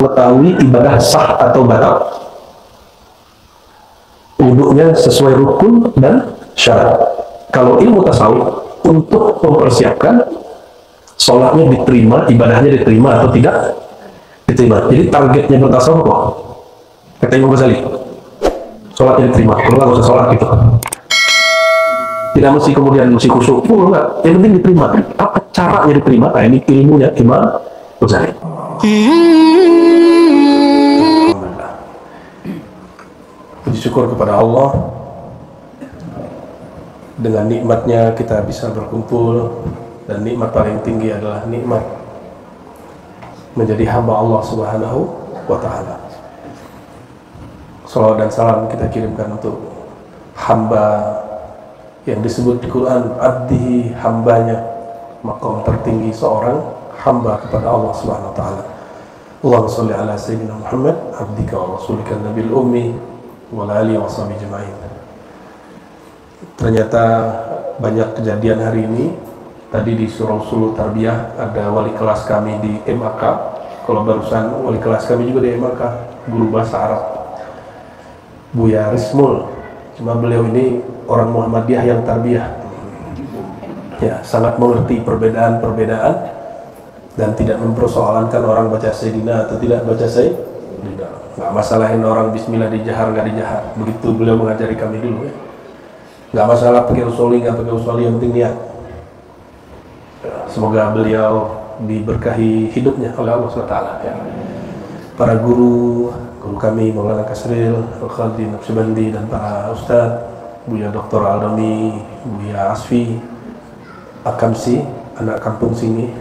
mengetahui ibadah sah atau batal. Wudhunya sesuai rukun dan syarat. Kalau ilmu tasawuf untuk mempersiapkan sholatnya diterima, ibadahnya diterima atau tidak diterima. Jadi targetnya bertasawuf kok. Kata Imam Ghazali, sholatnya diterima. Kalau nggak usah sholat gitu. Tidak mesti kemudian mesti khusyuk. Enggak. Yang penting diterima. Apa caranya diterima? Nah, ini ilmunya Imam Ghazali. Puji syukur kepada Allah, dengan nikmatnya kita bisa berkumpul, dan nikmat paling tinggi adalah nikmat menjadi hamba Allah Subhanahu wa Ta'ala. Salawat dan salam kita kirimkan untuk hamba yang disebut di Quran abdihi, hambanya, maqam tertinggi seorang hamba kepada Allah Subhanahu wa Ta'ala. Allahumma sholli ala sayyidina Muhammad abdika wa rasulika nabil ummi wa alihi wa sahbihi jema'in. Ternyata banyak kejadian hari ini. Tadi di Surau Sulu Tarbiyah ada wali kelas kami di MAK. Kalau barusan wali kelas kami juga di MAK, guru bahasa Arab, Buya Rismul. Cuma beliau ini orang Muhammadiyah yang tarbiyah, ya, sangat mengerti perbedaan-perbedaan dan tidak mempersoalankan orang baca Sayyidina atau tidak baca Sayyidina. Nggak masalahin orang bismillah dijahar nggak dijahar. Begitu beliau mengajari kami dulu, ya. Nggak masalah pakai usoli nggak pakai usoli, yang penting niat. Semoga beliau diberkahi hidupnya oleh Allah SWT, ya. Para guru kami Maulana Kasril, Al-Khadi Naqsyabandi, dan para ustadz, Buya Dr. Aldami, Buya Asfi, Akamsi, anak kampung sini,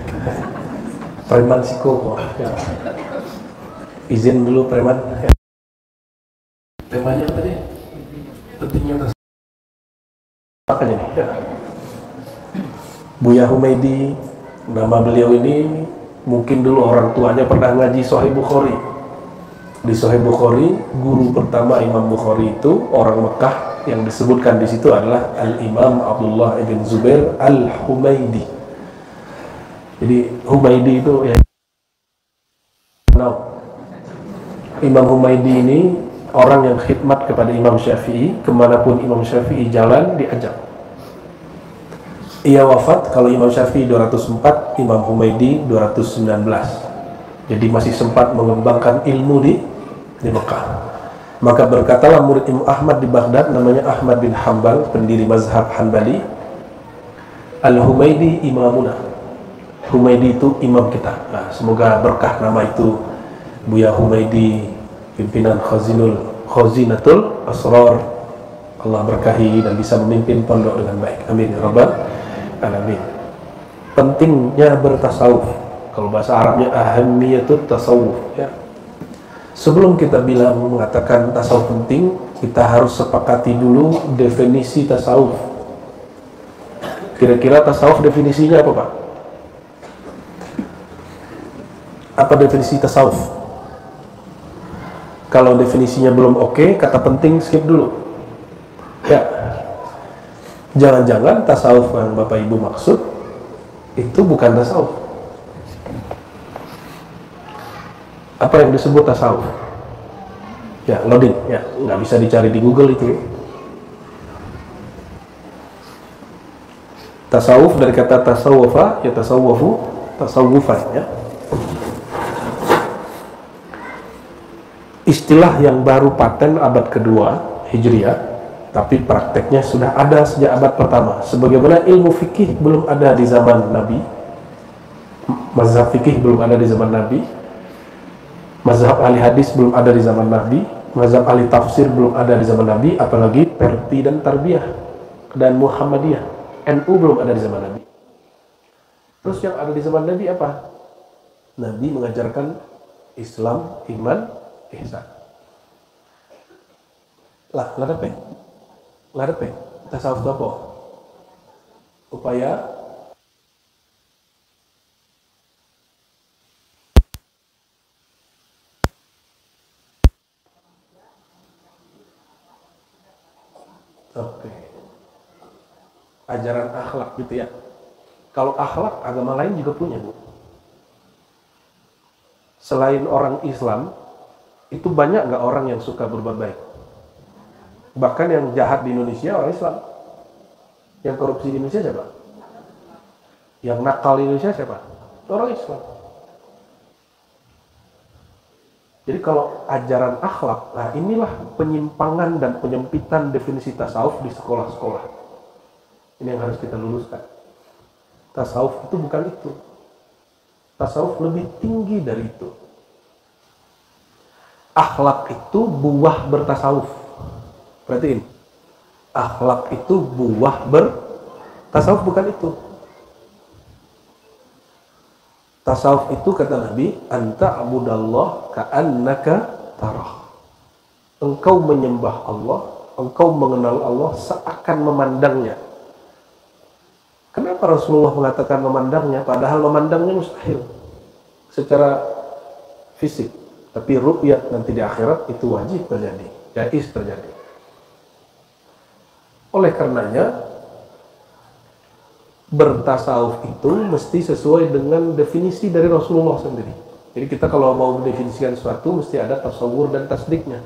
Preman Siko, ya. Izin dulu Preman, ya. Temanya tadi pentingnya makanya nih, ya. Buya Humaydi, nama beliau ini mungkin dulu orang tuanya pernah ngaji Sahih Bukhari. Di Sahih Bukhari, guru pertama Imam Bukhari itu orang Mekah, yang disebutkan di situ adalah Al-Imam Abdullah ibn Zubair Al-Humaydi. Jadi Humaydi itu, ya, Imam Humaydi ini orang yang khidmat kepada Imam Syafi'i. Kemanapun Imam Syafi'i jalan, diajak. Ia wafat kalau Imam Syafi'i 204, Imam Humaydi 219. Jadi masih sempat mengembangkan ilmu di Mekah. Maka berkatalah murid Imam Ahmad di Baghdad, namanya Ahmad bin Hanbal, pendiri mazhab Hanbali, Al-Humaydi imamuna. Humaydi itu imam kita. Nah, semoga berkah nama itu Buya Humaydi, pimpinan Khazinatul Asrar. Allah berkahi dan bisa memimpin pondok dengan baik. Amin ya rabbal alamin. Pentingnya bertasawuf. Kalau bahasa Arabnya ahamiyatut tasawuf, ya. Sebelum kita mengatakan tasawuf penting, kita harus sepakati dulu definisi tasawuf. Kira-kira tasawuf definisinya apa, Pak? Apa definisi tasawuf? Kalau definisinya belum oke, kata penting skip dulu, ya. Jangan-jangan tasawuf yang Bapak Ibu maksud itu bukan tasawuf. Apa yang disebut tasawuf? Ya, loading, ya, nggak bisa dicari di Google itu. Tasawuf dari kata tasawufa, ya tasawufu, tasawufan, ya. Istilah yang baru paten abad kedua Hijriah, tapi prakteknya sudah ada sejak abad pertama. Sebagaimana ilmu fikih belum ada di zaman Nabi, mazhab fikih belum ada di zaman Nabi, mazhab ahli hadis belum ada di zaman Nabi, mazhab ahli tafsir belum ada di zaman Nabi, apalagi Perti dan Tarbiyah dan Muhammadiyah, NU belum ada di zaman Nabi. Terus yang ada di zaman Nabi apa? Nabi mengajarkan Islam, iman, ihsan. Larepe, tasawuf itu apa? Upaya ajaran akhlak gitu, ya. Kalau akhlak agama lain juga punya, Bu. Selain orang Islam, itu banyak nggak orang yang suka berbuat baik? Bahkan yang jahat di Indonesia orang Islam. Yang korupsi di Indonesia siapa? Yang nakal di Indonesia siapa? Orang Islam. Jadi kalau ajaran akhlak, nah inilah penyimpangan dan penyempitan definisi tasawuf di sekolah-sekolah. Ini yang harus kita luruskan. Tasawuf itu bukan itu. Tasawuf lebih tinggi dari itu. Akhlak itu buah bertasawuf. Perhatiin. Akhlak itu buah bertasawuf, bukan itu. Tasawuf itu kata Nabi, anta abudallah ka'annaka tarah. Engkau menyembah Allah, engkau mengenal Allah seakan memandangnya. Kenapa Rasulullah mengatakan memandangnya? Padahal memandangnya mustahil secara fisik. Tapi ru'yat nanti di akhirat itu wajib terjadi, jaiz terjadi. Oleh karenanya, bertasawuf itu mesti sesuai dengan definisi dari Rasulullah sendiri. Jadi kita kalau mau mendefinisikan sesuatu mesti ada tasawur dan tasdiknya.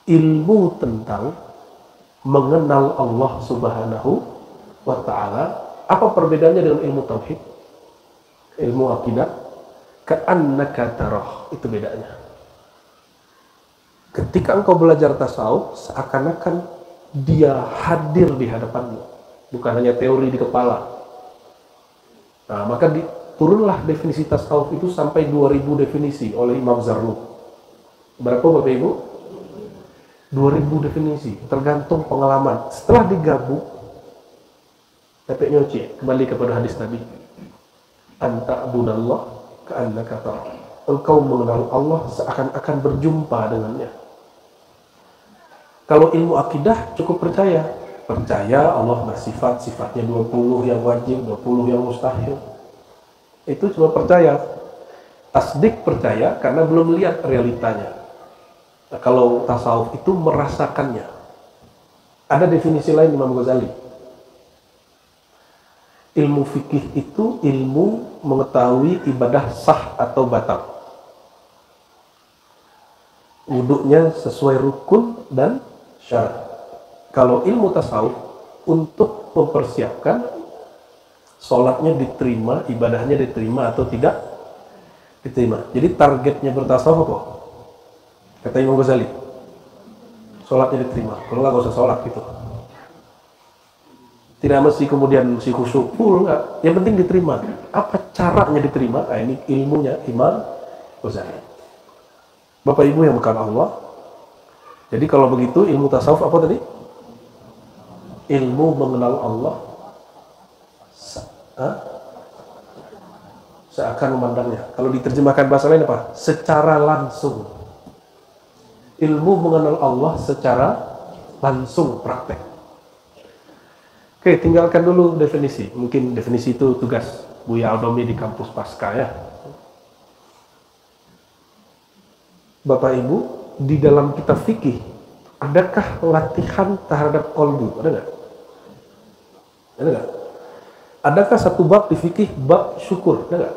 Ilmu tentang mengenal Allah Subhanahu wa ta'ala. Apa perbedaannya dengan ilmu tauhid? Ilmu akidah, ka'annaka tarah, itu bedanya. Ketika engkau belajar tasawuf, seakan-akan dia hadir di hadapanmu, bukan hanya teori di kepala. Nah, maka turunlah definisi tasawuf itu sampai 2000 definisi oleh Imam Zarruq. Berapa Bapak Ibu? 2000 definisi, tergantung pengalaman. Setelah digabung, nyoci kembali kepada hadis Nabi. Anta abudallah ka'annaka tarah. Engkau mengenal Allah seakan-akan berjumpa dengannya. Kalau ilmu akidah cukup percaya. Percaya Allah bersifat, sifatnya 20 yang wajib, 20 yang mustahil. Itu cuma percaya. Tasdik percaya karena belum lihat realitanya. Nah, kalau tasawuf itu merasakannya. Ada definisi lain Imam Ghazali. Ilmu fikih itu ilmu mengetahui ibadah sah atau batal. Wuduknya sesuai rukun dan syarat. Kalau ilmu tasawuf untuk mempersiapkan sholatnya diterima, ibadahnya diterima atau tidak diterima. Jadi targetnya bertasawuf apa? Kata Imam Ghazali, sholatnya diterima. Kalau nggak usah sholat gitu. Tidak mesti kemudian mesti khusyuk full, enggak. Yang penting diterima. Apa caranya diterima? Nah, ini ilmunya Imam Ghazali. Bapak Ibu yang bukan Allah. Jadi kalau begitu ilmu tasawuf apa tadi? Ilmu mengenal Allah seakan memandangnya. Kalau diterjemahkan bahasa lain apa? Secara langsung. Ilmu mengenal Allah secara langsung, praktek. Oke, tinggalkan dulu definisi. Mungkin definisi itu tugas Buya Aldomi di kampus Pasca ya. Bapak Ibu, di dalam kitab fikih, adakah latihan terhadap kolbu? Ada nggak? Ada nggak? Adakah satu bab di fikih, bab syukur? Ada nggak?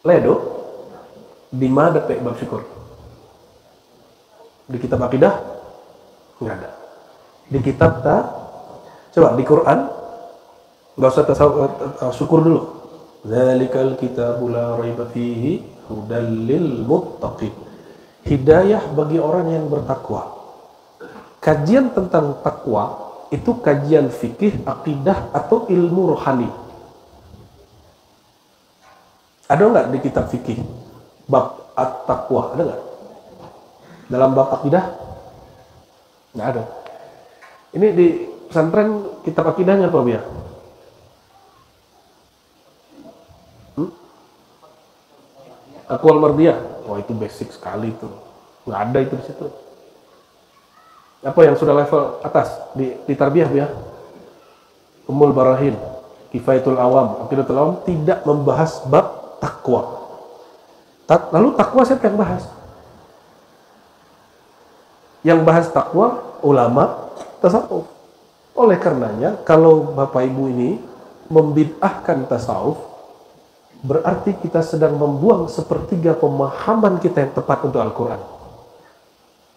Ledo, di mana ada bab syukur? Di kitab akidah? Nggak ada. Di kitab coba di Quran, nggak usah syukur dulu. Dzalikal kitabul la raiba fihi hudal lil muttaqin. Hidayah bagi orang yang bertakwa. Kajian tentang takwa itu kajian fikih, akidah atau ilmu rohani. Ada nggak di kitab fikih bab at-taqwa? Ada nggak? Dalam bab akidah? Nggak ada. Ini di pesantren kitab akidahnya apa ya? Aqwal Mardiyah. Wah, itu basic sekali itu. Nggak ada itu di situ. Apa yang sudah level atas di tarbiyah ya? Ummul Barahin, Kifayatul Awam, Aqidatul Awam tidak membahas bab takwa. Lalu takwa siapa yang bahas? Yang bahas takwa ulama tasawuf. Oleh karenanya, kalau Bapak Ibu ini membid'ahkan tasawuf, berarti kita sedang membuang sepertiga pemahaman kita yang tepat untuk Al-Quran.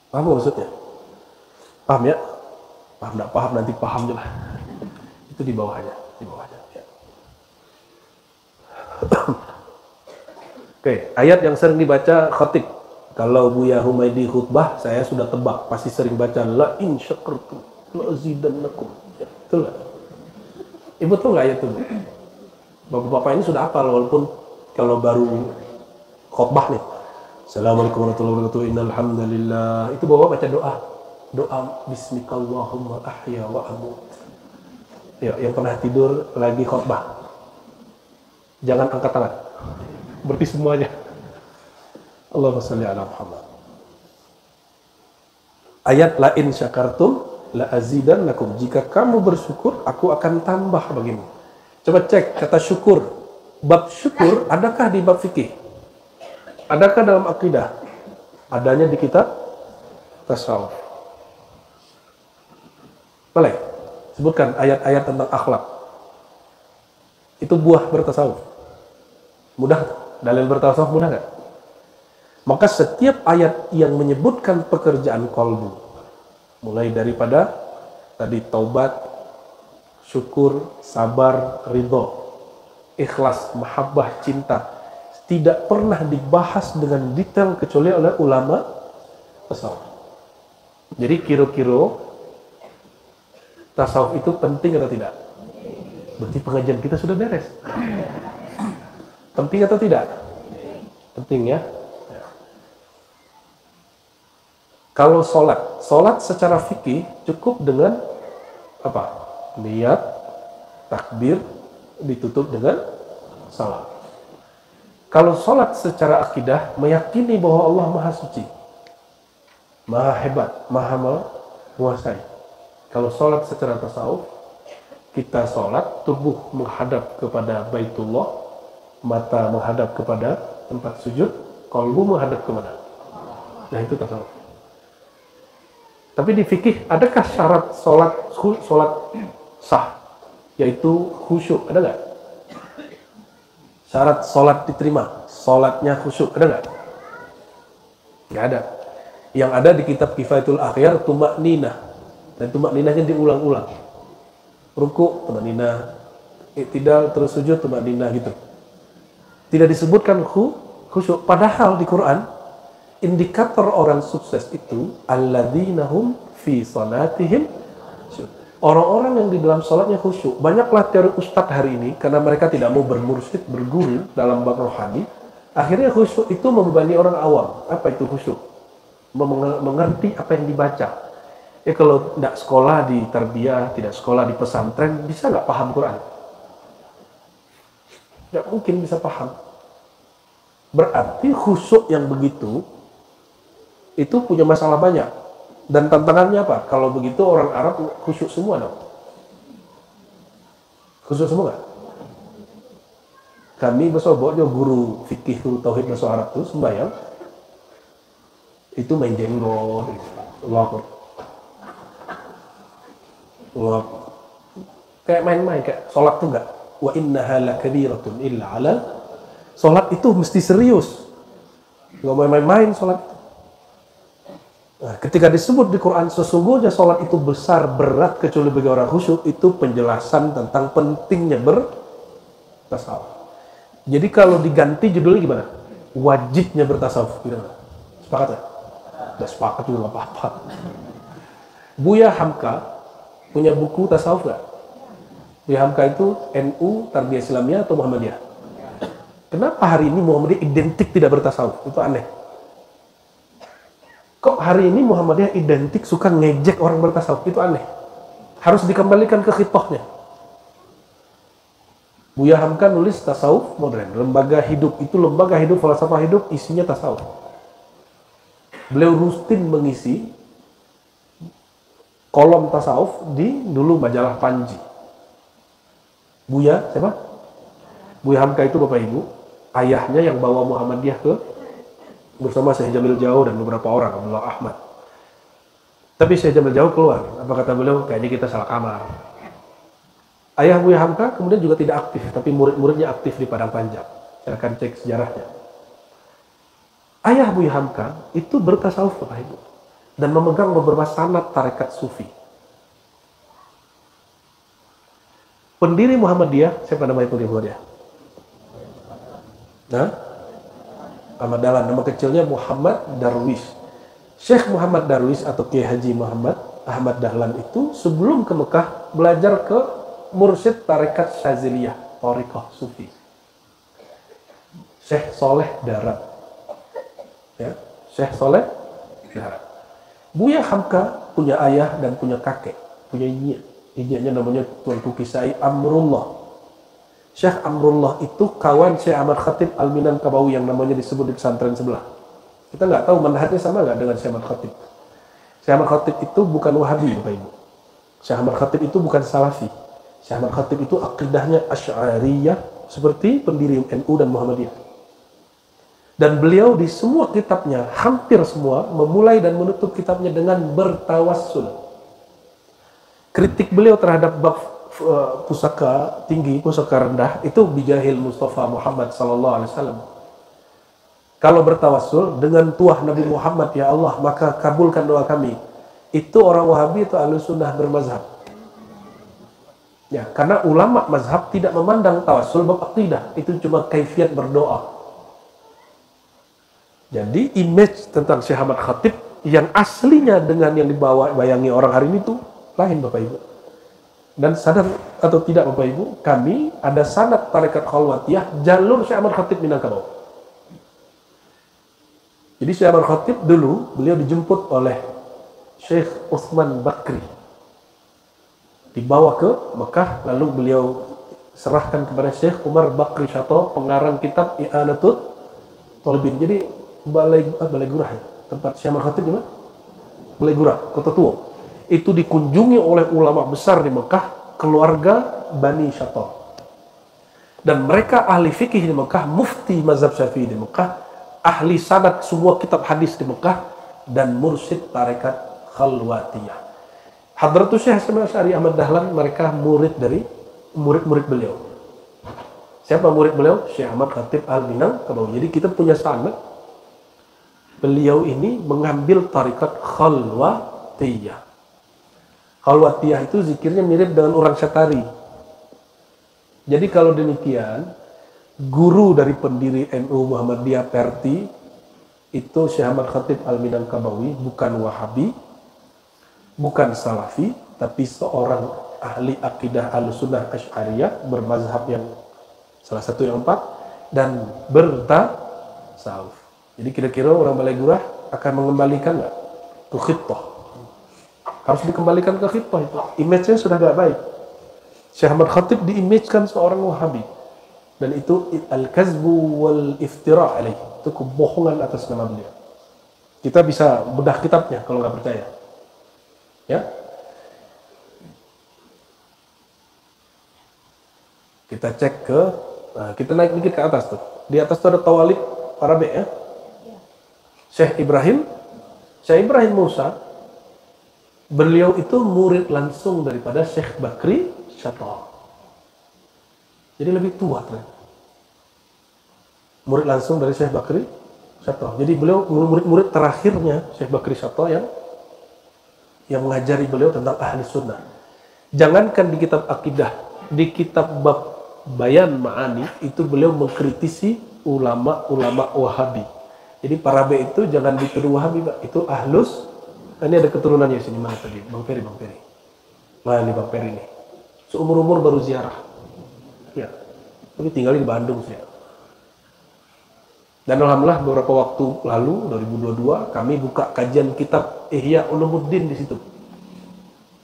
Paham gak maksudnya? Paham ya? Paham gak paham nanti paham juga. Itu di bawahnya, ya. Oke, ayat yang sering dibaca khatib. Kalau Buya Humaydi khutbah, saya sudah tebak, pasti sering baca la in syakartum la azidannakum. Ya, betul gak? Ibu tahu nggak ayat itu? Bapak-bapak ini sudah hafal walaupun kalau baru khutbah nih. Assalamualaikum warahmatullahi wabarakatuh. Innal hamdalillah. Itu bapak baca doa. Doa bismikallahumma ahya wa amut. Ya, yang pernah tidur lagi khutbah. Jangan angkat tangan. Berarti semuanya. Allahumma shalli ala Muhammad. Ayat la in syakartum la azidannakum. Jika kamu bersyukur, aku akan tambah bagimu. Coba cek kata syukur. Bab syukur adakah di bab fikih? Adakah dalam akidah? Adanya di kitab tasawuf. Boleh sebutkan ayat-ayat tentang akhlak. Itu buah bertasawuf. Mudah? Dalil bertasawuf mudah nggak? Maka setiap ayat yang menyebutkan pekerjaan kolbu, mulai daripada tadi taubat, syukur, sabar, ridho, ikhlas, mahabbah, cinta, tidak pernah dibahas dengan detail kecuali oleh ulama tasawuf. Jadi kira-kira tasawuf itu penting atau tidak? Berarti pengajian kita sudah beres. Penting atau tidak? Penting ya. Kalau sholat secara fikih cukup dengan apa? Niat, takbir, ditutup dengan salam. Kalau sholat secara akidah meyakini bahwa Allah Maha Suci, Maha Hebat, Maha Menguasai. Kalau sholat secara tasawuf, kita sholat, tubuh menghadap kepada Baitullah, mata menghadap kepada tempat sujud, qalbu menghadap kemana? Nah itu tasawuf. Tapi di fikih, adakah syarat sholat sah? Yaitu khusyuk, ada nggak? Syarat sholat diterima, sholatnya khusyuk, ada nggak? Nggak ada. Yang ada di kitab Kifayatul Akhyar, tumak ninah. Dan tumak ninahnya diulang-ulang. Ruku, tumak ninah. Iktidal, terus sujud, tumak ninah gitu. Tidak disebutkan khusyuk. Padahal di Quran, indikator orang sukses itu alladzina hum fi salatihim. Orang-orang yang di dalam salatnya khusyuk. Banyaklah teori ustadz hari ini karena mereka tidak mau bermursyid, berguru dalam bab rohani. Akhirnya khusyuk itu membebani orang awam. Apa itu khusyuk? Mengerti apa yang dibaca. Ya kalau tidak sekolah di tarbiyah, tidak sekolah di pesantren, bisa nggak paham Quran? Tidak mungkin bisa paham. Berarti khusyuk yang begitu itu punya masalah banyak. Dan tantangannya apa? Kalau begitu orang Arab khusyuk semua dong. Khusyuk semua nggak? Kami bersoboknya guru fikih tauhid bahasa Arab itu sembahyang itu main jenggot, Allah kayak main-main, kayak sholat tuh nggak. Wa innaha lakabiratun illa 'alal. Sholat itu mesti serius, nggak main-main sholat. Nah, ketika disebut di Quran sesungguhnya sholat itu besar, berat kecuali bagi orang khusyuk, itu penjelasan tentang pentingnya bertasawuf. Jadi kalau diganti judulnya gimana? Wajibnya bertasawuf. Gimana? Sepakat ya? Udah sepakat juga nggak apa-apa. Buya Hamka punya buku tasawuf nggak? Buya Hamka itu NU, Tarbiyah Islamiyah atau Muhammadiyah? Kenapa hari ini Muhammadiyah identik tidak bertasawuf? Itu aneh. Kok hari ini Muhammadiyah identik suka ngejek orang bertasawuf? Itu aneh. Harus dikembalikan ke khitohnya. Buya Hamka nulis tasawuf modern. Lembaga hidup, itu lembaga hidup, falsafah hidup, isinya tasawuf. Beliau rutin mengisi kolom tasawuf di dulu majalah Panji. Buya, siapa? Buya Hamka itu Bapak Ibu, ayahnya yang bawa Muhammadiyah ke bersama Syekh Jamil Jauh dan beberapa orang, Abdullah Ahmad. Tapi Syekh Jamil Jauh keluar. Apa kata beliau? Kayaknya kita salah kamar. Ayah Buya Hamka kemudian juga tidak aktif, tapi murid-muridnya aktif di Padang Panjang. Silahkan cek sejarahnya. Ayah Buya Hamka itu bertasawuf Bapak Ibu dan memegang beberapa sanad tarekat sufi. Pendiri Muhammadiyah, siapa nama pendiri Muhammadiyah? Nah, Ahmad Dahlan, nama kecilnya Muhammad Darwis. Syekh Muhammad Darwis atau Kiai Haji Muhammad Ahmad Dahlan itu sebelum ke Mekah belajar ke mursyid tarekat Syaziliyah, Thariqah Sufi. Syekh Soleh Darat. Ya, Syekh Soleh Darat. Buya Hamka punya ayah dan punya kakek, punya inyek. Inyeknya namanya Tuanku Kisai Amrullah. Syekh Amrullah itu kawan Syekh Ahmad Khatib Al-Minangkabawi yang namanya disebut di pesantren sebelah. Kita nggak tahu manhajnya sama nggak dengan Syekh Ahmad Khatib. Syekh Ahmad Khatib itu bukan Wahabi, Bapak Ibu. Syekh Ahmad Khatib itu bukan Salafi. Syekh Ahmad Khatib itu akidahnya Asy'ariyah seperti pendiri NU dan Muhammadiyah. Dan beliau di semua kitabnya, hampir semua, memulai dan menutup kitabnya dengan bertawassul. Kritik beliau terhadap bab pusaka tinggi, pusaka rendah, itu bijahil Mustafa Muhammad sallallahu alaihi wasallam. Kalau bertawassul dengan tuah Nabi Muhammad, ya Allah, maka kabulkan doa kami. Itu orang Wahabi, itu ahlu sunnah bermazhab. Ya, karena ulama mazhab tidak memandang tawassul bab aqidah, itu cuma kaifiat berdoa. Jadi image tentang Syekh Ahmad Khatib yang aslinya dengan yang bayangi orang hari ini itu lain, Bapak Ibu. Dan sadar atau tidak Bapak Ibu, kami ada sanad tarekat Khalwatiyah jalur Syekh Ahmad Khatib Minangkabau. Jadi Syekh Ahmad Khatib dulu beliau dijemput oleh Syekh Utsman Bakri, dibawa ke Mekah, lalu beliau serahkan kepada Syekh Umar Bakri Syato, pengarang kitab I'anatul Thalibin. Jadi Balai Gurah ya, tempat Syekh Ahmad Khatib di mana? Balai Gurah, Kota Tua. Itu dikunjungi oleh ulama besar di Mekah, keluarga Bani Syato. Dan mereka ahli fikih di Mekah, mufti mazhab Syafi'i di Mekah, ahli sanad semua kitab hadis di Mekah, dan mursyid tarekat Khalwatiyah. Hadratus Syekh Hasan Asy'ari Ahmad Dahlan, mereka murid dari murid-murid beliau. Siapa murid beliau? Syekh Ahmad Khatib Al-Minangkabawi. Jadi kita punya sanad. Beliau ini mengambil tarekat Khalwatiyah. Khalwatiyah itu zikirnya mirip dengan orang Syatari. Jadi kalau demikian, guru dari pendiri NU Muhammadiyah Perti itu Syekh Ahmad Khatib Al-Minangkabawi, bukan Wahabi, bukan Salafi, tapi seorang ahli akidah Ahlussunnah Asy'ariyah bermazhab yang salah satu yang 4 dan bertasawuf. Jadi kira-kira orang Balai Gurah akan mengembalikan nggak ke khittah? Harus dikembalikan ke khittah itu. Image-nya sudah gak baik. Syekh Ahmad Khatib diimage-kan seorang Wahabi. Dan itu al-kazbu wal-iftira' alaih. Itu kebohongan atas nama beliau. Kita bisa bedah kitabnya kalau nggak percaya. Ya. Kita cek ke, kita naik dikit ke atas tuh. Di atas tuh ada Tawalib Arabe ya. Syekh Ibrahim Musa, beliau itu murid langsung daripada Syekh Bakri Syato. Jadi lebih tua ternyata. Murid langsung dari Syekh Bakri Syato. Jadi beliau murid-murid terakhirnya Syekh Bakri Syato yang mengajari beliau tentang ahli sunnah. Jangankan di kitab akidah, di kitab bab Bayan Ma'ani itu beliau mengkritisi ulama-ulama Wahabi. Jadi para B itu jangan dituduh Wahabi, Pak. Itu ahlus. Ini ada keturunannya di sini, mana tadi? Bang Peri. Nah, ini Bang Peri ini. Seumur-umur baru ziarah. Ya. Tapi tinggal di Bandung sih. Dan alhamdulillah beberapa waktu lalu 2022 kami buka kajian kitab Ihya Ulumuddin di situ.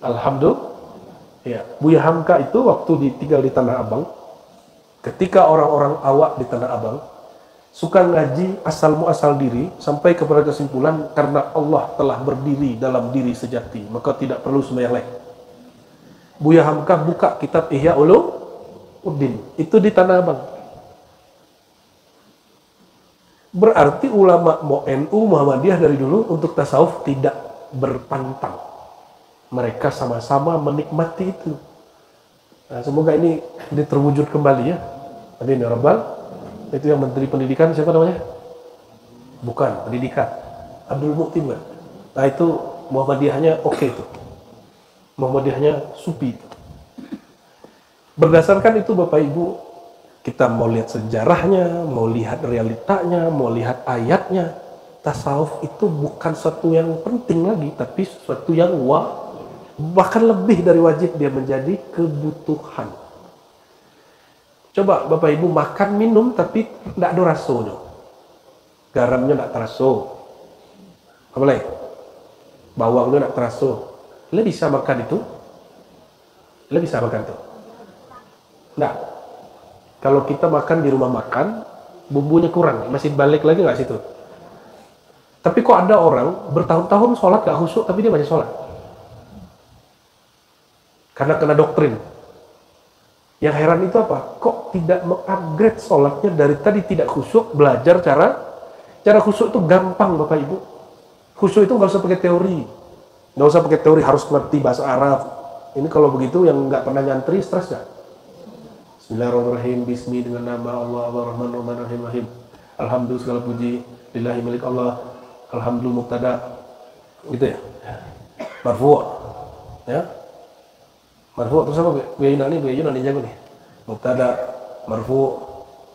Alhamdulillah. Ya, Buya Hamka itu waktu tinggal di Tanah Abang, ketika orang-orang awak di Tanah Abang suka ngaji asal muasal diri sampai kepada kesimpulan karena Allah telah berdiri dalam diri sejati, maka tidak perlu sembahyang lain. Buya Hamka buka kitab Ihya Ulumuddin itu di Tanah Abang. Berarti ulama NU Muhammadiyah dari dulu untuk tasawuf tidak berpantang. Mereka sama-sama menikmati itu. Nah, semoga ini terwujud kembali ya. Amin ya rabbal Itu yang Menteri Pendidikan siapa namanya? Bukan, pendidikan. Abdul Mukti bukan? Nah itu Muhammadiyahnya oke itu. Muhammadiyahnya supi itu. Berdasarkan itu Bapak Ibu, kita mau lihat sejarahnya, mau lihat realitanya, mau lihat ayatnya, tasawuf itu bukan sesuatu yang penting lagi, tapi sesuatu yang bahkan lebih dari wajib, dia menjadi kebutuhan. Coba Bapak Ibu makan minum tapi tidak ada rasanya, garamnya tidak terasa, apa lagi? Bawangnya tidak terasa. Lo bisa makan itu? Lo bisa makan itu? Nah, kalau kita makan di rumah makan, bumbunya kurang, masih balik lagi nggak situ? Tapi kok ada orang bertahun-tahun sholat gak khusyuk, tapi dia masih sholat? Karena kena doktrin. Yang heran itu apa? Kok tidak mengupgrade sholatnya dari tadi tidak khusyuk, belajar cara khusyuk itu gampang Bapak Ibu. Khusyuk itu nggak usah pakai teori, nggak usah pakai teori harus ngerti bahasa Arab. Ini kalau begitu yang nggak pernah nyantri stres nggak? Bismillahirrahmanirrahim. Bismi dengan nama Allah Ar-Rahman-Ar-Rahim. Alhamdulillah segala puji lillahi milik Allah. Alhamdulillah mubtada. Gitu ya. Marfu'. Ya. Marfu' terus apa? Biayuna nih jago nih. Mubtada marfu'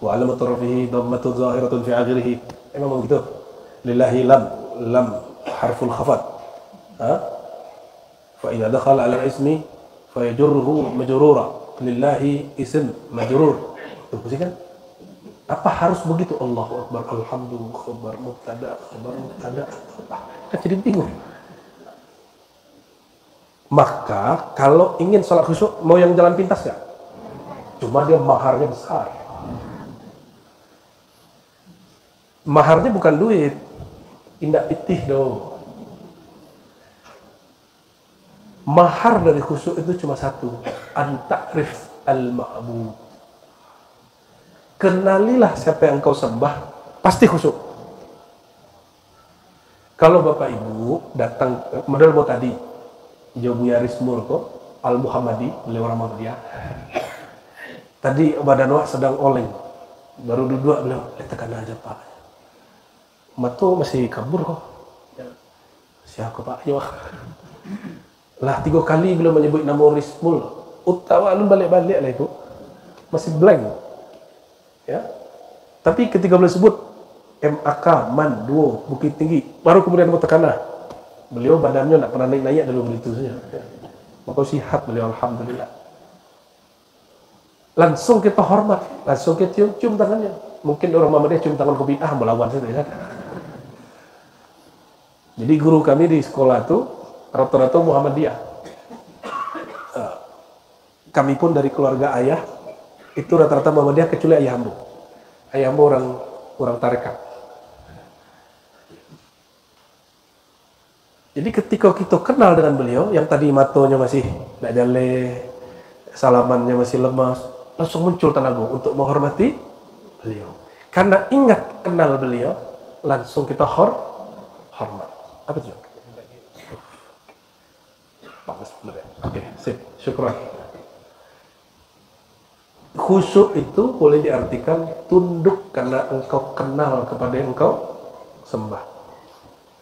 wa alamat rafihi dhammatu zahiratun fi akhirih. Emang begitu. Lillahi lam harful khafat. Fa idza dakhala 'ala al-ismi fa yajurruhu majrura. Lillahi ism majrur. Tuh kan? Apa harus begitu? Allahu Akbar, alhamdulillah, khabar mubtada. Kan jadi bingung. Maka kalau ingin sholat khusyuk, mau yang jalan pintas nggak? Cuma dia maharnya besar. Maharnya bukan duit, indah pitih dong. Mahar dari khusyuk itu cuma satu, an-ta'rif al-ma'bud. Kenalilah siapa yang engkau sembah, pasti khusyuk. Kalau Bapak Ibu datang, model mau tadi, Jobuya Rismul kok, Al-Muhammadi, beliau orang Muhammadiyah. Tadi badan Wah sedang oleng, baru duduk beliau, tekan aja Pak. Matu masih kabur kok. Siapa Pak? Ya lah 3 kali beliau menyebut nama Rismul. Utawa lu balik-balik lah itu. Masih blank. Ya. Tapi ketika beliau sebut MAK, Man, Duo, Bukit Tinggi, baru kemudian mau tekanah. Beliau badannya tidak pernah naik-naik dulu begitu saja. Ya. Maka sihat beliau, alhamdulillah. Langsung kita hormat, langsung kita cium tangannya. Mungkin orang Muhammadiyah cium tangan ke bid'ah melawan saja kan. Jadi guru kami di sekolah itu rata-rata Muhammadiyah. Kami pun dari keluarga ayah itu rata-rata Muhammadiyah kecuali ayah hambu. Ayah hambu orang tarekat. Jadi ketika kita kenal dengan beliau, yang tadi matonya masih tidak jale, salamannya masih lemas, langsung muncul tenaga untuk menghormati beliau. Karena ingat kenal beliau, langsung kita hormat. Apa itu? Bagus benar ya. Oke, sip. Syukran. Khusyuk itu boleh diartikan tunduk karena engkau kenal kepada yang engkau sembah.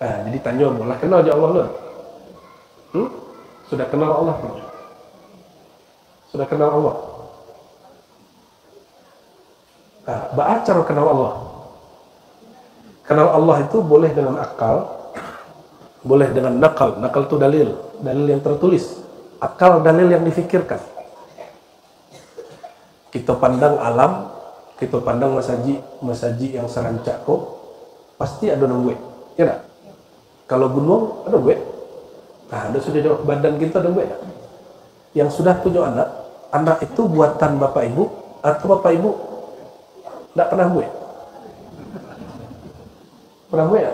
Jadi tanya Allah, kenal aja Allah lu? Sudah kenal Allah belum? Sudah kenal Allah? Cara kenal Allah. Kenal Allah itu boleh dengan akal, boleh dengan nakal. Nakal itu dalil yang tertulis. Akal dalil yang difikirkan. Kita pandang alam, kita pandang masaji yang serancak kok, pasti ada nungguin, ya tak? Kalau gunung ada gue, ada sudah jauh badan kita ada gue. Yang sudah punya anak itu buatan bapak ibu atau bapak ibu tidak pernah gue? Pernah gue ya?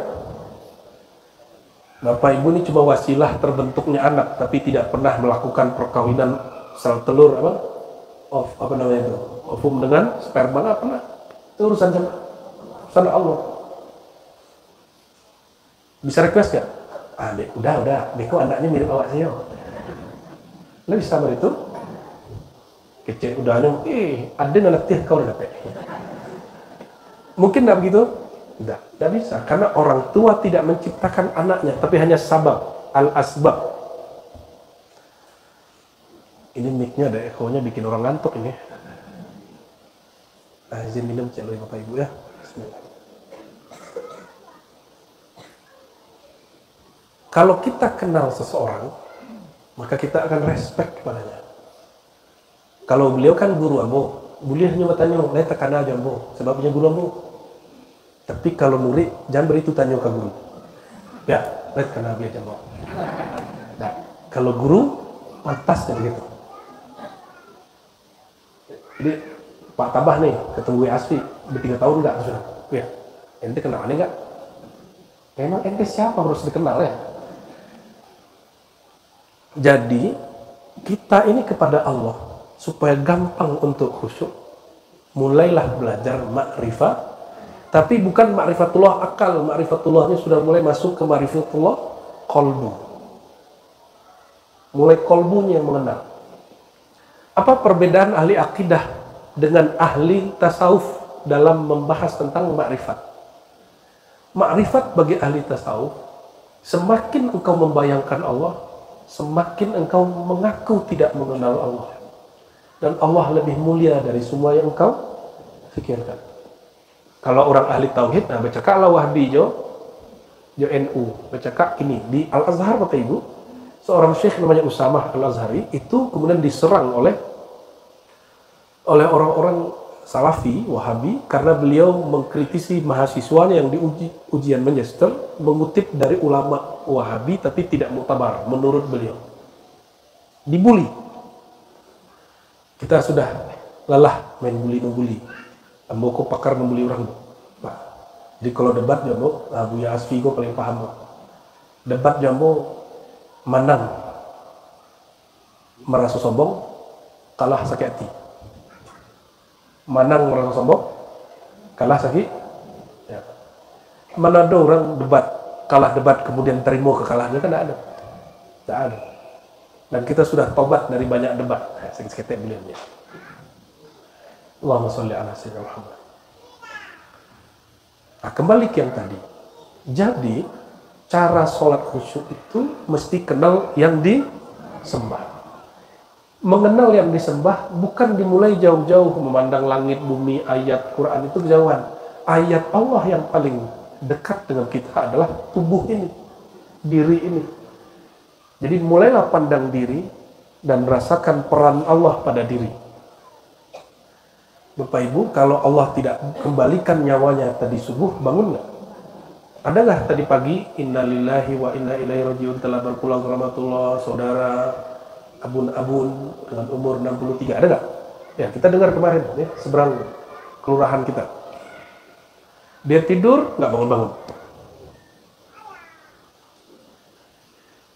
Bapak ibu ini cuma wasilah terbentuknya anak, tapi tidak pernah melakukan perkawinan sel telur apa namanya itu? Ovum dengan sperma nggak pernah. Itu urusan sama Allah. Bisa request nggak? Udah. Beko anaknya mirip awak saya. Lo bisa itu? Kecil udahnya, ada anak tih kau udah dapet. Mungkin tidak begitu? Tidak bisa. Karena orang tua tidak menciptakan anaknya, tapi hanya sabab, al-asbab. Ini mic-nya ada echo-nya, bikin orang ngantuk ini. Izin minum cek Bapak Ibu ya. Bismillah. Kalau kita kenal seseorang, maka kita akan respect kepadanya. Kalau beliau kan guru ambo, beliau hanya bertanya, "Lai tekan aja ambo," sebabnya guru ambo. Tapi kalau murid, jangan beri itu tanya ke guru. Ya, lai tekan aja ambo. Nah, kalau guru, pantas dan gitu. Jadi, Pak Tabah nih, ketemu gue Asfi, udah 3 tahun enggak? Sudah. Ya, ente kenal aneh enggak? Emang ente siapa harus dikenal ya? Jadi, kita ini kepada Allah, supaya gampang untuk khusyuk, mulailah belajar ma'rifah, tapi bukan ma'rifatullah akal, ma'rifatullahnya sudah mulai masuk ke ma'rifatullah qalbu. Mulai qalbunya yang mengenal. Apa perbedaan ahli akidah dengan ahli tasawuf dalam membahas tentang ma'rifat? Ma'rifat bagi ahli tasawuf, semakin engkau membayangkan Allah, semakin engkau mengaku tidak mengenal Allah. Dan Allah lebih mulia dari semua yang engkau fikirkan. Kalau orang ahli tauhid, nah baca kak Wahbi jo NU, baca kak ini di Al-Azhar Bapak Ibu, seorang syekh namanya Usamah Al-Azhari itu kemudian diserang oleh orang-orang Salafi, Wahabi, karena beliau mengkritisi mahasiswanya yang diuji ujian magister, mengutip dari ulama Wahabi tapi tidak muktabar menurut beliau. Dibully. Kita sudah lelah main bully-bully. Ambo kok pakar membuli orang. Nah, jadi kalau debat jambo, Abu Yasfi kok paling paham. Debat jambo menang merasa sombong, kalah sakit hati. Menang merasa sombong, kalah sakit. Ya. Mana ada orang debat, kalah debat kemudian terima kekalahannya, kan tidak ada. Tidak ada. Dan kita sudah tobat dari banyak debat. Sakit-sakit beliau. Allahumma sholli ala sayyidina Muhammad. Nah, kembali ke yang tadi. Jadi, cara sholat khusyuk itu mesti kenal yang disembah. Mengenal yang disembah bukan dimulai jauh-jauh memandang langit, bumi, ayat, Quran itu kejauhan. Ayat Allah yang paling dekat dengan kita adalah tubuh ini, diri ini. Jadi mulailah pandang diri dan rasakan peran Allah pada diri. Bapak Ibu, kalau Allah tidak kembalikan nyawanya tadi subuh, bangun nggak? Ada nggak tadi pagi, innalillahi wa inna ilaihi rajiun, telah berpulang ke rahmatullah, saudara Abun-Abun dengan umur 63, ada nggak? Ya, kita dengar kemarin, ya, seberang kelurahan kita. Dia tidur, nggak bangun-bangun.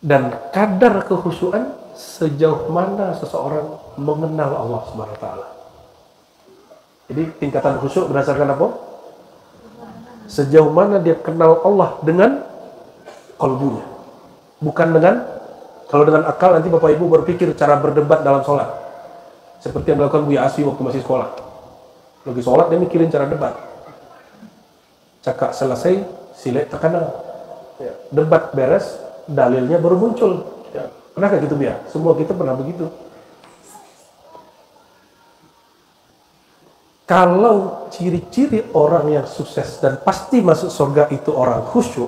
Dan kadar kehusuan sejauh mana seseorang mengenal Allah Subhanahu wa Ta'ala. Jadi tingkatan khusyuk berdasarkan apa? Sejauh mana dia kenal Allah dengan qalbunya. Bukan dengan, kalau dengan akal nanti Bapak Ibu berpikir cara berdebat dalam sholat. Seperti yang dilakukan Buya Asfi waktu masih sekolah. Lagi sholat dia mikirin cara debat. Cakap selesai, silek terkenal. Ya. Debat beres, dalilnya baru muncul. Ya. Pernah kayak gitu Buya? Semua kita pernah begitu. Kalau ciri-ciri orang yang sukses dan pasti masuk surga itu orang khusyuk,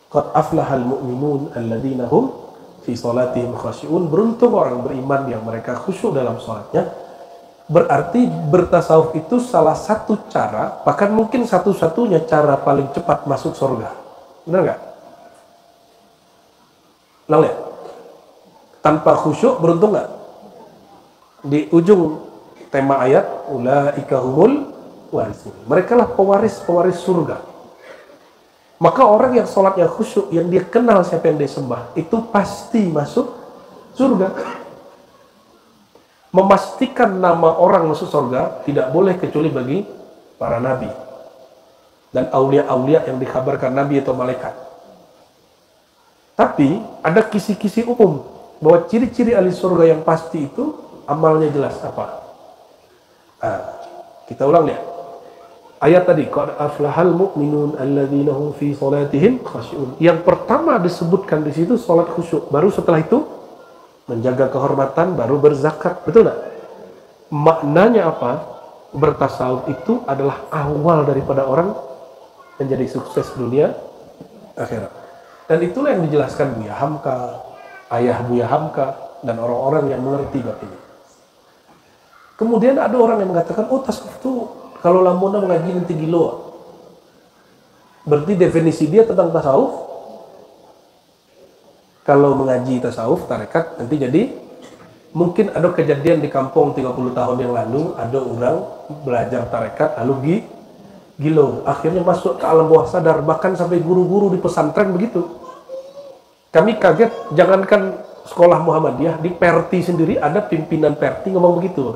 qad aflahal mu'minun alladzina hum fi salatihim khashi'un, beruntung orang beriman yang mereka khusyuk dalam salatnya. Berarti bertasawuf itu salah satu cara, bahkan mungkin satu-satunya cara paling cepat masuk surga. Benar nggak? Lihat. Tanpa khusyuk beruntung nggak? Di ujung tema ayat, ulaika humul warisun. Mereka lah pewaris surga. Maka orang yang sholatnya khusyuk, yang dia kenal siapa yang dia sembah, itu pasti masuk surga. Memastikan nama orang masuk surga tidak boleh kecuali bagi para nabi dan aulia-aulia yang dikabarkan nabi atau malaikat. Tapi ada kisi-kisi umum bahwa ciri-ciri ahli surga yang pasti itu amalnya jelas apa? Kita ulang ya. Ayat tadi, qad aflahal mu'minun alladzina hum fi salatihim khashi'un. Yang pertama disebutkan di situ salat khusyuk. Baru setelah itu menjaga kehormatan, baru berzakat. Betul nggak? Maknanya apa? Bertasawuf itu adalah awal daripada orang menjadi sukses dunia akhirat. Dan itulah yang dijelaskan Buya Hamka, ayah Buya Hamka, dan orang-orang yang mengerti bab ini. Kemudian ada orang yang mengatakan, oh tasawuf itu kalau lamuna mengaji nanti gilo. Berarti definisi dia tentang tasawuf, kalau mengaji tasawuf, tarekat, nanti jadi, mungkin ada kejadian di kampung 30 tahun yang lalu, ada orang belajar tarekat, lalu gilo. Akhirnya masuk ke alam bawah sadar, bahkan sampai guru-guru di pesantren begitu. Kami kaget, jangankan sekolah Muhammadiyah, di Perti sendiri ada pimpinan Perti ngomong begitu.